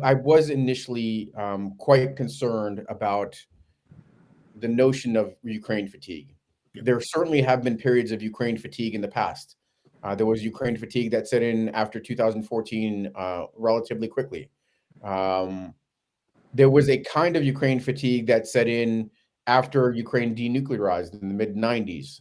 I was initially quite concerned about the notion of Ukraine fatigue. Yeah. There certainly have been periods of Ukraine fatigue in the past. There was Ukraine fatigue that set in after 2014 relatively quickly. Um, there was a kind of Ukraine fatigue that set in after Ukraine denuclearized in the mid 90s,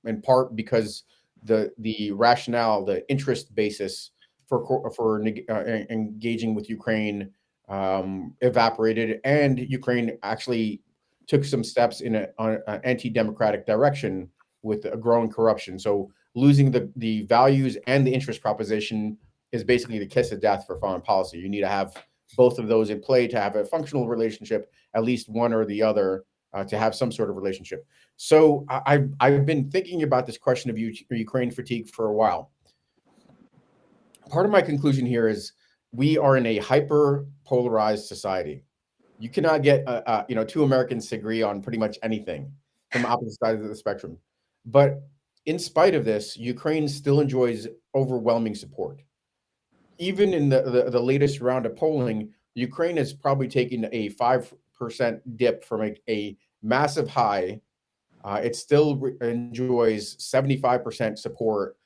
in part because the rationale, the interest basis for engaging with Ukraine evaporated, and Ukraine actually took some steps in an anti-democratic direction with a growing corruption. So losing the values and the interest proposition is basically the kiss of death for foreign policy. You need to have both of those in play to have a functional relationship, at least one or the other, to have some sort of relationship. So I've been thinking about this question of Ukraine fatigue for a while. Part of my conclusion here is we are in a hyper polarized society. You cannot get two Americans to agree on pretty much anything from opposite sides of the spectrum. But in spite of this, Ukraine still enjoys overwhelming support. Even in the latest round of polling, Ukraine has probably taken a 5% dip from a massive high. It still enjoys 75% support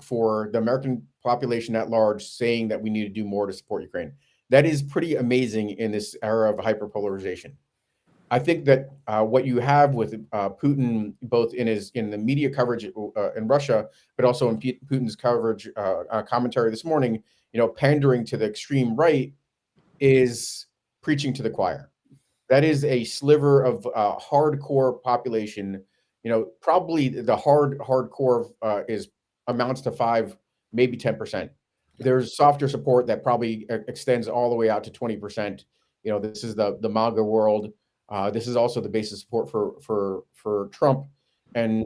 for the American population at large, saying that we need to do more to support Ukraine. That is pretty amazing in this era of hyperpolarization. I think that what you have with Putin, both in the media coverage in Russia, but also in Putin's coverage commentary this morning, pandering to the extreme right, is preaching to the choir. That is a sliver of hardcore population. Probably the hardcore is amounts to 5, maybe 10%. Yeah. There's softer support that probably extends all the way out to 20%. This is the MAGA world. This is also the basis of support for Trump, and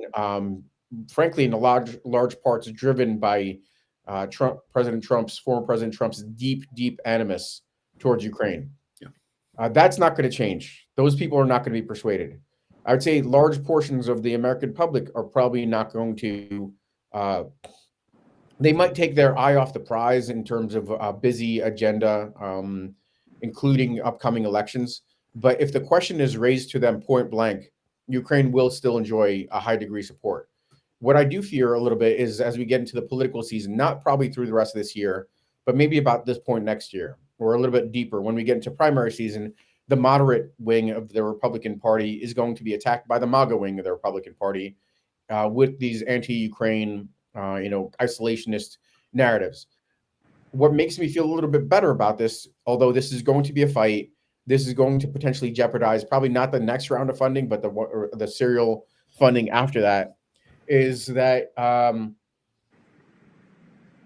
frankly, in a large parts driven by former President Trump's deep animus towards Ukraine. Yeah. That's not going to change. Those people are not going to be persuaded. I would say large portions of the American public are probably not going to. They might take their eye off the prize in terms of a busy agenda, including upcoming elections. But if the question is raised to them point blank, Ukraine will still enjoy a high degree of support. What I do fear a little bit is as we get into the political season, not probably through the rest of this year, but maybe about this point next year, or a little bit deeper, when we get into primary season, the moderate wing of the Republican Party is going to be attacked by the MAGA wing of the Republican Party with these anti-Ukraine, isolationist narratives. What makes me feel a little bit better about this, although this is going to be a fight, this is going to potentially jeopardize probably not the next round of funding, but the serial funding after that, is that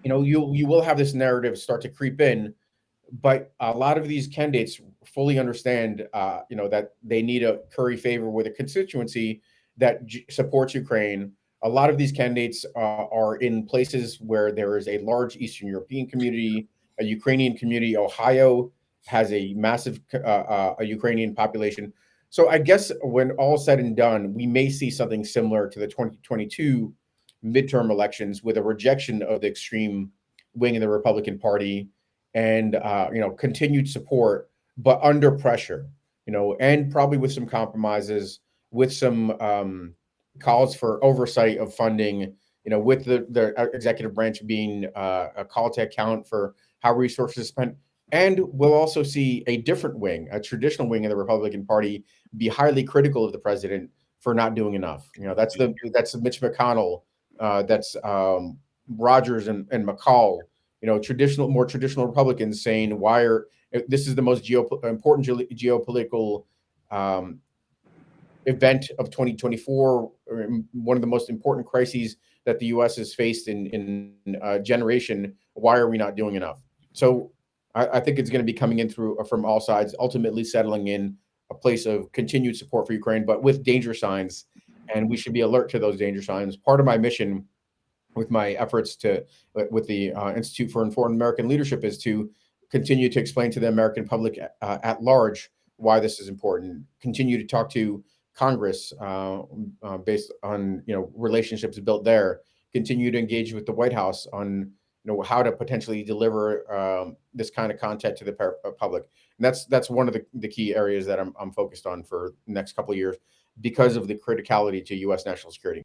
you will have this narrative start to creep in, but a lot of these candidates fully understand, that they need to curry favor with a constituency that supports Ukraine. A lot of these candidates are in places where there is a large Eastern European community, a Ukrainian community. Ohio has a massive a Ukrainian population. So I guess when all said and done, we may see something similar to the 2022 midterm elections with a rejection of the extreme wing of the Republican Party and continued support, but under pressure, and probably with some compromises, with some calls for oversight of funding, with the executive branch being a call to account for how resources are spent. And we'll also see a different wing, a traditional wing of the Republican Party, be highly critical of the president for not doing enough. That's Mitch McConnell, that's Rogers and McCall. More traditional Republicans saying this is the most important geopolitical um, event of 2024, one of the most important crises that the U.S. has faced in a generation. Why are we not doing enough? So I think it's going to be coming in from all sides, ultimately settling in a place of continued support for Ukraine, but with danger signs, and we should be alert to those danger signs. Part of my mission with my efforts with the Institute for Foreign American Leadership is to continue to explain to the American public at large why this is important. Continue to talk to Congress based on relationships built there. Continue to engage with the White House on how to potentially deliver this kind of content to the public. And that's one of the key areas that I'm focused on for the next couple of years because of the criticality to U.S. national security.